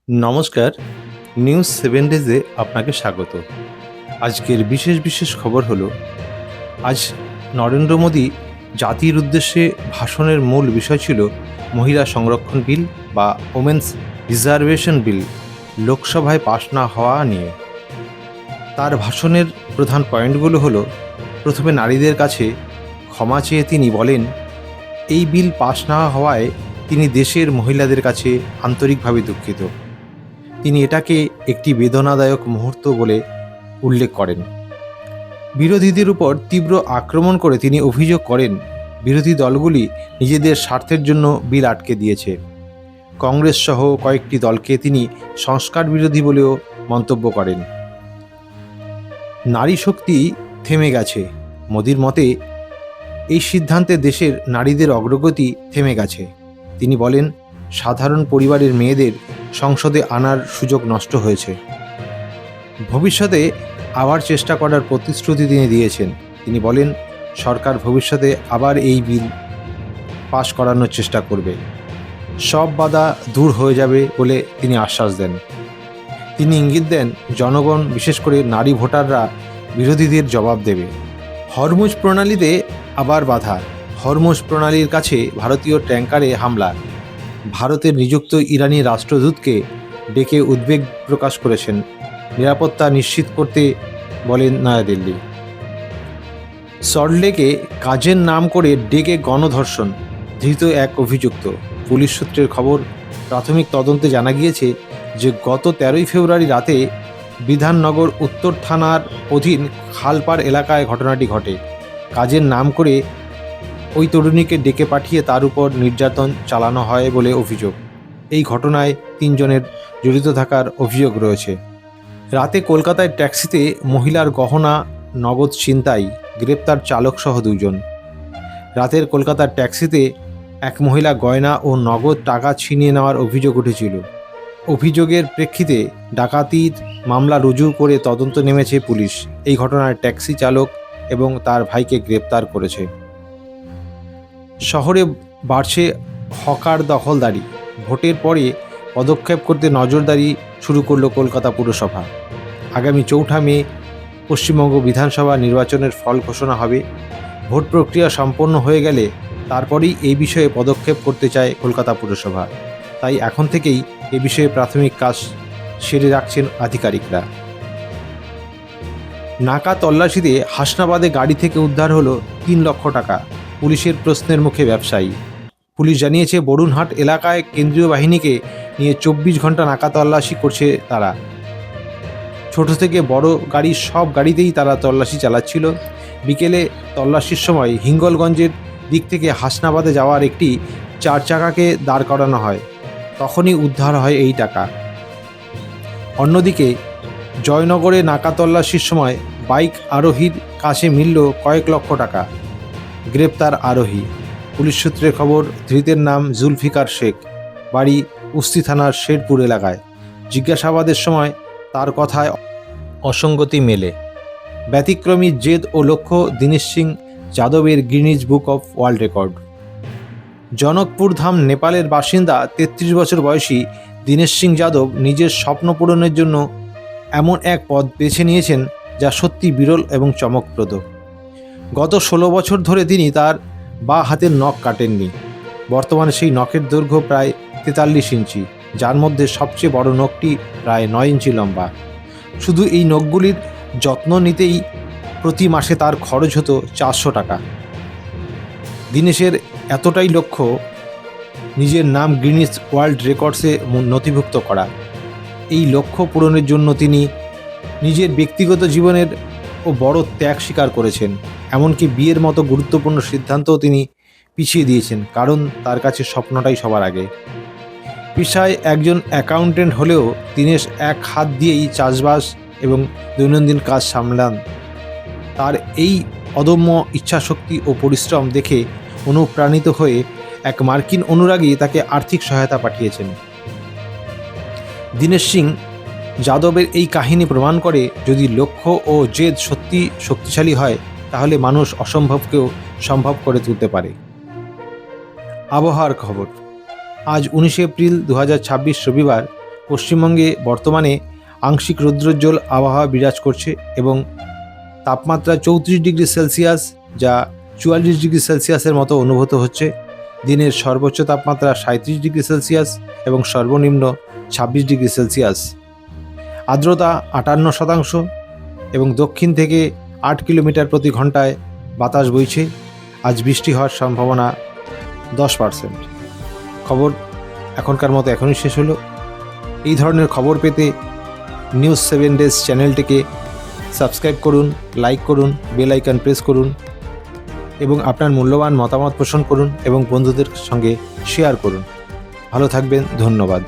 নমস্কার, নিউজ 7 ডেজে আপনাকে স্বাগত। আজকের বিশেষ খবর হলো, আজ নরেন্দ্র মোদী জাতির উদ্দেশ্যে ভাষণের মূল বিষয় ছিল মহিলা সংরক্ষণ বিল বা ওমেন্স রিজার্ভেশন বিল লোকসভায় পাশ না হওয়া নিয়ে। তার ভাষণের প্রধান পয়েন্টগুলো হলো, প্রথমে নারীদের কাছে ক্ষমা চেয়ে তিনি বলেন, এই বিল পাশ না হওয়ায় তিনি দেশের মহিলাদের কাছে আন্তরিকভাবে দুঃখিত। তিনি এটাকে একটি বেদনাদায়ক মুহূর্ত বলে উল্লেখ করেন। বিরোধীদের উপর তীব্র আক্রমণ করে তিনি অভিযোগ করেন, বিরোধী দলগুলি নিজেদের স্বার্থের জন্য বিল আটকে দিয়েছে। কংগ্রেস সহ কয়েকটি দলকে তিনি সংস্কার বিরোধী বলেও মন্তব্য করেন। নারী শক্তি থেমে গেছে। মোদির মতে এই সিদ্ধান্তে দেশের নারীদের অগ্রগতি থেমে গেছে। তিনি বলেন, সাধারণ পরিবারের মেয়েদের সংসদে আনার সুযোগ নষ্ট হয়েছে। ভবিষ্যতে আবার চেষ্টা করার প্রতিশ্রুতি তিনি দিয়েছেন। তিনি বলেন, সরকার ভবিষ্যতে আবার এই বিল পাশ করানোর চেষ্টা করবে। সব বাধা দূর হয়ে যাবে বলে তিনি আশ্বাস দেন। তিনি ইঙ্গিত দেন, জনগণ বিশেষ করে নারী ভোটাররা বিরোধীদের জবাব দেবে। হরমুজ প্রণালীতে আবার বাধা। হরমুজ প্রণালীর কাছে ভারতীয় ট্যাঙ্কারে হামলা। ভারতের নিযুক্ত ইরানি রাষ্ট্রদূতকে ডেকে উদ্বেগ প্রকাশ করেছেন। নিরাপত্তা নিশ্চিত করতে বলেন নয়াদিল্লি। সল্টলেকে কাজের নাম করে ডেকে গণধর্ষণ, ধৃত এক অভিযুক্ত। পুলিশ সূত্রের খবর, প্রাথমিক তদন্তে জানা গিয়েছে যে গত 13ই ফেব্রুয়ারি রাতে বিধাননগর উত্তর থানার অধীন খালপাড় এলাকায় ঘটনাটি ঘটে। কাজের নাম করে ওই তরুণীকে ডেকে পাঠিয়ে তার উপর নির্যাতন চালানো হয় বলে অভিযোগ। এই ঘটনায় 3 জনের জড়িত থাকার অভিযোগ রয়েছে। রাতে কলকাতায় ট্যাক্সিতে মহিলার গহনা নগদ ছিনতাই, গ্রেপ্তার চালকসহ 2 জন। রাতের কলকাতার ট্যাক্সিতে এক মহিলা গয়না ও নগদ টাকা ছিনিয়ে নেওয়ার অভিযোগ উঠেছিল। অভিযোগের প্রেক্ষিতে ডাকাতির মামলা রুজু করে তদন্ত নেমেছে পুলিশ। এই ঘটনায় ট্যাক্সি চালক এবং তার ভাইকে গ্রেপ্তার করেছে। শহরে বাড়ছে হকার দখলদারি। ভোটের পরে পদক্ষেপ করতে নজরদারি শুরু করল কলকাতা পুরসভা। আগামী 4 মে পশ্চিমবঙ্গ বিধানসভা নির্বাচনের ফল ঘোষণা হবে। ভোট প্রক্রিয়া সম্পন্ন হয়ে গেলে তারপরেই এই বিষয়ে পদক্ষেপ করতে চায় কলকাতা পুরসভা। তাই এখন থেকেই এ বিষয়ে প্রাথমিক কাজ সেরে রাখছেন আধিকারিকরা। নাকা তল্লাশিতে হাসনাবাদে গাড়ি থেকে উদ্ধার হলো 3 লক্ষ টাকা। পুলিশের প্রশ্নের মুখে ব্যবসায়ী। পুলিশ জানিয়েছে, বরুণহাট এলাকায় কেন্দ্রীয় বাহিনীকে নিয়ে 24 ঘন্টা নাকা তল্লাশি করছে তারা। ছোট থেকে বড় গাড়ির সব গাড়িতেই তারা তল্লাশি চালাচ্ছিল। বিকেলে তল্লাশির সময় হিঙ্গলগঞ্জের দিক থেকে হাসনাবাদে যাওয়ার একটি 4 চাকাকে দাঁড় করানো হয়। তখনই উদ্ধার হয় এই টাকা। অন্যদিকে জয়নগরে নাকা তল্লাশির সময় বাইক আরোহীর কাছে মিলল কয়েক লক্ষ টাকা। গ্রেপ্তার আরোহী। পুলিশ সূত্রে খবর, ধৃতের নাম জুলফিকার শেখ, বাড়ি উস্তি থানার শেরপুর এলাকায়। জিজ্ঞাসাবাদের সময় তার কথায় অসঙ্গতি মেলে। ব্যতিক্রমী জেদ ও লক্ষ্য দীনেশ সিং যাদবের Guinness book of world record. Janakpur Dham নেপালের বাসিন্দা 33 বছর বয়সী দীনেশ সিং যাদব নিজের স্বপ্ন পূরণের জন্য এমন এক পথ বেছে নিয়েছেন যা সত্যি বিরল এবং চমকপ্রদ। গত 16 বছর ধরে তিনি তার বাঁ হাতের নখ কাটেননি। বর্তমানে সেই নখের দৈর্ঘ্য প্রায় 43 ইঞ্চি, যার মধ্যে সবচেয়ে বড় নখটি প্রায় 9 ইঞ্চি লম্বা। শুধু এই নখগুলির যত্ন নিতেই প্রতি মাসে তার খরচ হতো 400 টাকা। দীনেশের এতটাই লক্ষ্য নিজের নাম গিনিস ওয়ার্ল্ড রেকর্ডসে নথিভুক্ত করা। এই লক্ষ্য পূরণের জন্য তিনি নিজের ব্যক্তিগত জীবনের বড় ত্যাগ স্বীকার করেছেন। এমনকি বিয়ের মতো গুরুত্বপূর্ণ সিদ্ধান্তও তিনি পিছিয়ে দিয়েছেন, কারণ তার কাছে স্বপ্নটাই সবার আগে। পেশায় একজন অ্যাকাউন্টেন্ট হলেও দীনেশ এক হাত দিয়েই চাষবাস এবং দৈনন্দিন কাজ সামলান। তার এই অদম্য ইচ্ছাশক্তি ও পরিশ্রম দেখে অনুপ্রাণিত হয়ে এক মার্কিন অনুরাগী তাকে আর্থিক সহায়তা পাঠিয়েছেন। দীনেশ সিং যাদবের এই কাহিনী প্রমাণ করে, যদি লক্ষ্য ও জেদ সত্যি শক্তিশালী হয় তাহলে মানুষ অসম্ভবকেও সম্ভব করে তুলতে পারে। আবহাওয়ার খবর। আজ 19 এপ্রিল 2026 রবিবার পশ্চিমবঙ্গে বর্তমানে আংশিক রৌদ্রোজ্জ্বল আবহাওয়া বিরাজ করছে এবং তাপমাত্রা 34°C যা 44°C মতো অনুভূত হচ্ছে। দিনের সর্বোচ্চ তাপমাত্রা 37°C এবং সর্বনিম্ন 26°C। আর্দ্রতা 58% এবং দক্ষিণ থেকে 8 কিলোমিটার প্রতি ঘন্টায় বাতাস বইছে। আজ বৃষ্টি হওয়ার সম্ভাবনা 10%। খবর এখনকার মতো এখনই শেষ হলো। এই ধরনের খবর পেতে নিউজ 7 ডেজ চ্যানেলটিকে সাবস্ক্রাইব করুন, লাইক করুন, বেল আইকন প্রেস করুন এবং আপনার মূল্যবান মতামত পোষণ করুন এবং বন্ধুদের সঙ্গে শেয়ার করুন। ভালো থাকবেন, ধন্যবাদ।